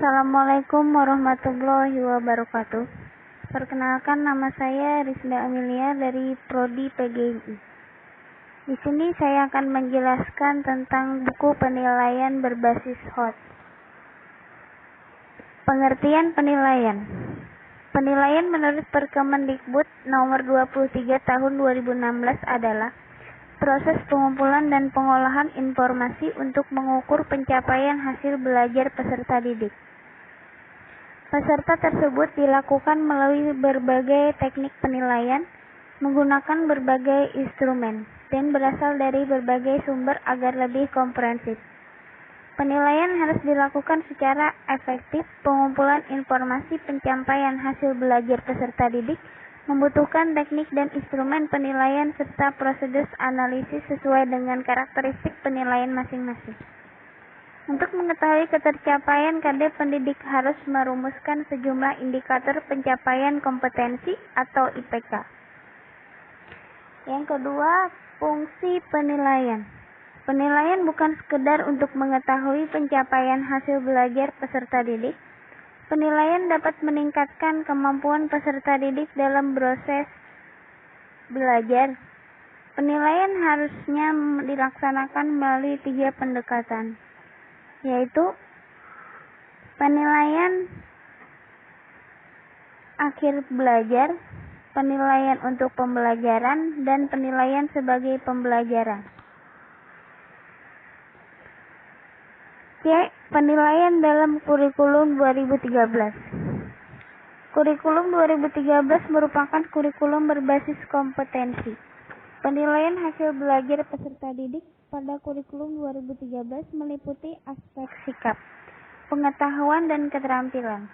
Assalamualaikum warahmatullahi wabarakatuh. Perkenalkan, nama saya Rizda Amelia dari Prodi PGI. Di sini saya akan menjelaskan tentang buku penilaian berbasis HOT. Pengertian penilaian. Penilaian menurut Perkemendikbud nomor 23 tahun 2016 adalah proses pengumpulan dan pengolahan informasi untuk mengukur pencapaian hasil belajar peserta didik. Peserta tersebut dilakukan melalui berbagai teknik penilaian, menggunakan berbagai instrumen, dan berasal dari berbagai sumber agar lebih komprehensif. Penilaian harus dilakukan secara efektif. Pengumpulan informasi pencapaian hasil belajar peserta didik membutuhkan teknik dan instrumen penilaian serta prosedur analisis sesuai dengan karakteristik penilaian masing-masing. Untuk mengetahui ketercapaian KD, pendidik harus merumuskan sejumlah indikator pencapaian kompetensi atau IPK. Yang kedua, fungsi penilaian. Penilaian bukan sekedar untuk mengetahui pencapaian hasil belajar peserta didik. Penilaian dapat meningkatkan kemampuan peserta didik dalam proses belajar. Penilaian harusnya dilaksanakan melalui 3 pendekatan, yaitu penilaian akhir belajar, penilaian untuk pembelajaran, dan penilaian sebagai pembelajaran. C. Penilaian dalam kurikulum 2013. Kurikulum 2013 merupakan kurikulum berbasis kompetensi. Penilaian hasil belajar peserta didik pada kurikulum 2013 meliputi aspek sikap, pengetahuan, dan keterampilan.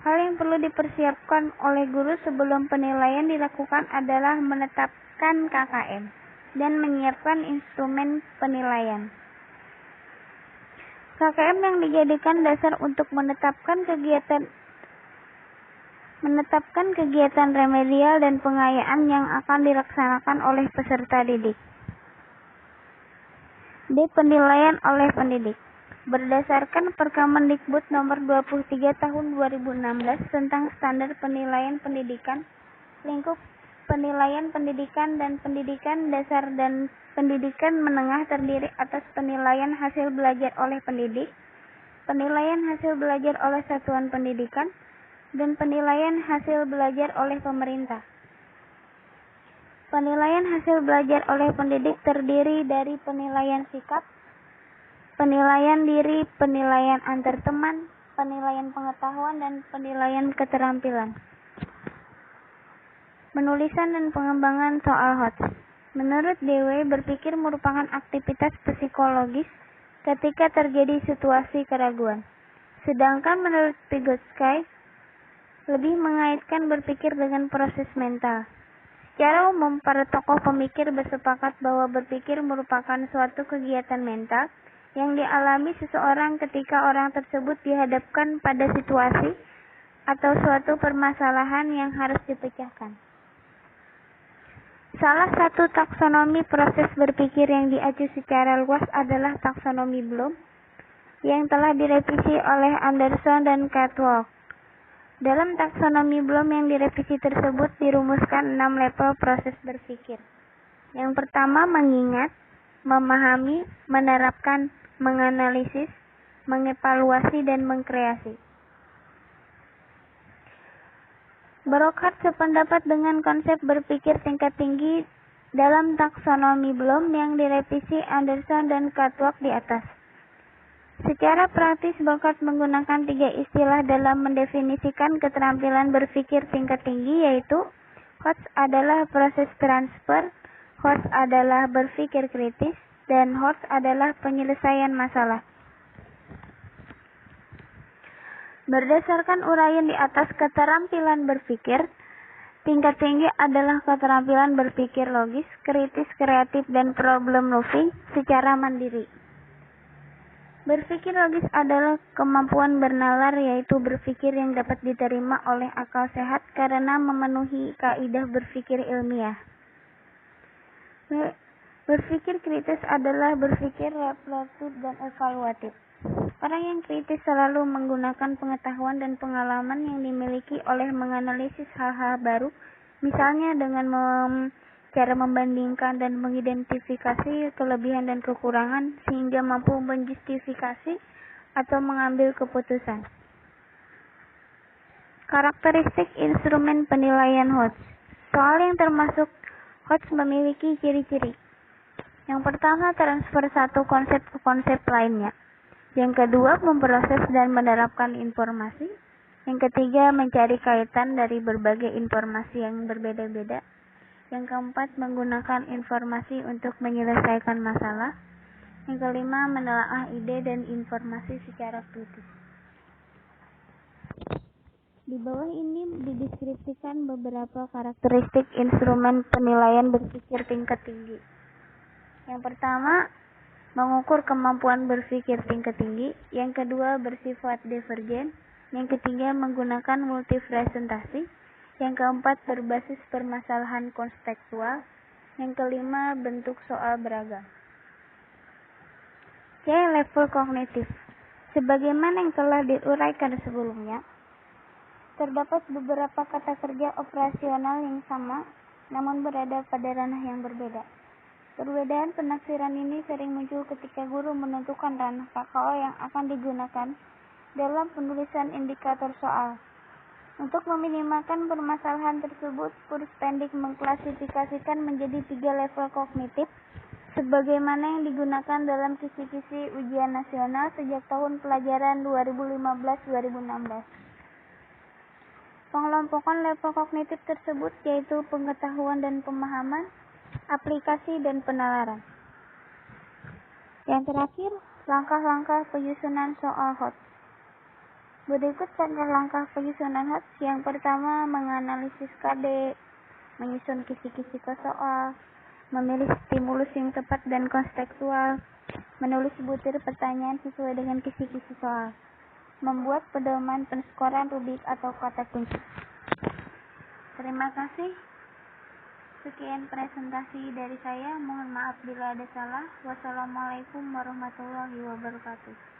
Hal yang perlu dipersiapkan oleh guru sebelum penilaian dilakukan adalah menetapkan KKM dan menyiapkan instrumen penilaian. KKM yang dijadikan dasar untuk menetapkan kegiatan remedial dan pengayaan yang akan dilaksanakan oleh peserta didik. D. Penilaian oleh pendidik. Berdasarkan Perkemendikbud nomor 23 tahun 2016 tentang standar penilaian pendidikan, lingkup penilaian pendidikan dan pendidikan dasar dan pendidikan menengah terdiri atas penilaian hasil belajar oleh pendidik, penilaian hasil belajar oleh satuan pendidikan, dan penilaian hasil belajar oleh pemerintah. Penilaian hasil belajar oleh pendidik terdiri dari penilaian sikap, penilaian diri, penilaian antar teman, penilaian pengetahuan, dan penilaian keterampilan. Penulisan dan pengembangan soal HOT. Menurut DW, berpikir merupakan aktivitas psikologis ketika terjadi situasi keraguan. Sedangkan menurut Vygotsky, lebih mengaitkan berpikir dengan proses mental. Secara umum, para tokoh pemikir bersepakat bahwa berpikir merupakan suatu kegiatan mental yang dialami seseorang ketika orang tersebut dihadapkan pada situasi atau suatu permasalahan yang harus dipecahkan. Salah satu taksonomi proses berpikir yang diacu secara luas adalah taksonomi Bloom yang telah direvisi oleh Anderson dan Catwalk. Dalam taksonomi Bloom yang direvisi tersebut dirumuskan 6 level proses berpikir. Yang pertama, mengingat, memahami, menerapkan, menganalisis, mengevaluasi, dan mengkreasi. Brockhart sependapat dengan konsep berpikir tingkat tinggi dalam taksonomi Bloom yang direvisi Anderson dan Catwalk di atas. Secara praktis, Brockhart menggunakan 3 istilah dalam mendefinisikan keterampilan berpikir tingkat tinggi, yaitu HOT adalah proses transfer, HOT adalah berpikir kritis, dan HOT adalah penyelesaian masalah. Berdasarkan uraian di atas keterampilan berpikir tingkat tinggi adalah keterampilan berpikir logis, kritis, kreatif, dan problem solving secara mandiri. Berpikir logis adalah kemampuan bernalar, yaitu berpikir yang dapat diterima oleh akal sehat karena memenuhi kaidah berpikir ilmiah. Berpikir kritis adalah berpikir reflektif dan evaluatif. Orang yang kritis selalu menggunakan pengetahuan dan pengalaman yang dimiliki oleh menganalisis hal-hal baru, misalnya dengan cara membandingkan dan mengidentifikasi kelebihan dan kekurangan sehingga mampu menjustifikasi atau mengambil keputusan. Karakteristik instrumen penilaian Hodge. Soal yang termasuk Hodge memiliki ciri-ciri. Yang pertama, transfer satu konsep ke konsep lainnya. Yang kedua, memproses dan menerapkan informasi. Yang ketiga, mencari kaitan dari berbagai informasi yang berbeda-beda. Yang keempat, menggunakan informasi untuk menyelesaikan masalah. Yang kelima, menelaah ide dan informasi secara kritis. Di bawah ini dideskripsikan beberapa karakteristik instrumen penilaian berpikir tingkat tinggi. Yang pertama, mengukur kemampuan berpikir tingkat tinggi. Yang kedua, bersifat divergen. Yang ketiga, menggunakan multipresentasi. Yang keempat, berbasis permasalahan konseptual. Yang kelima, bentuk soal beragam. C. Level kognitif. Sebagaimana yang telah diuraikan sebelumnya, terdapat beberapa kata kerja operasional yang sama, namun berada pada ranah yang berbeda. Perbedaan penafsiran ini sering muncul ketika guru menentukan ranah KKO yang akan digunakan dalam penulisan indikator soal. Untuk meminimalkan permasalahan tersebut, Kurspendik mengklasifikasikan menjadi 3 level kognitif, sebagaimana yang digunakan dalam kisi-kisi ujian nasional sejak tahun pelajaran 2015-2016. Pengelompokan level kognitif tersebut yaitu pengetahuan dan pemahaman, aplikasi dan penalaran. Yang terakhir, langkah-langkah penyusunan soal Hodge. Berikut langkah penyusunan Hodge. Yang pertama, menganalisis KD, menyusun kisi-kisi ke soal, memilih stimulus yang tepat dan kontekstual, menulis butir pertanyaan sesuai dengan kisi-kisi soal, membuat pedoman penskoran rubik atau kata kunci. Terima kasih. Sekian presentasi dari saya. Mohon maaf bila ada salah. Wassalamualaikum warahmatullahi wabarakatuh.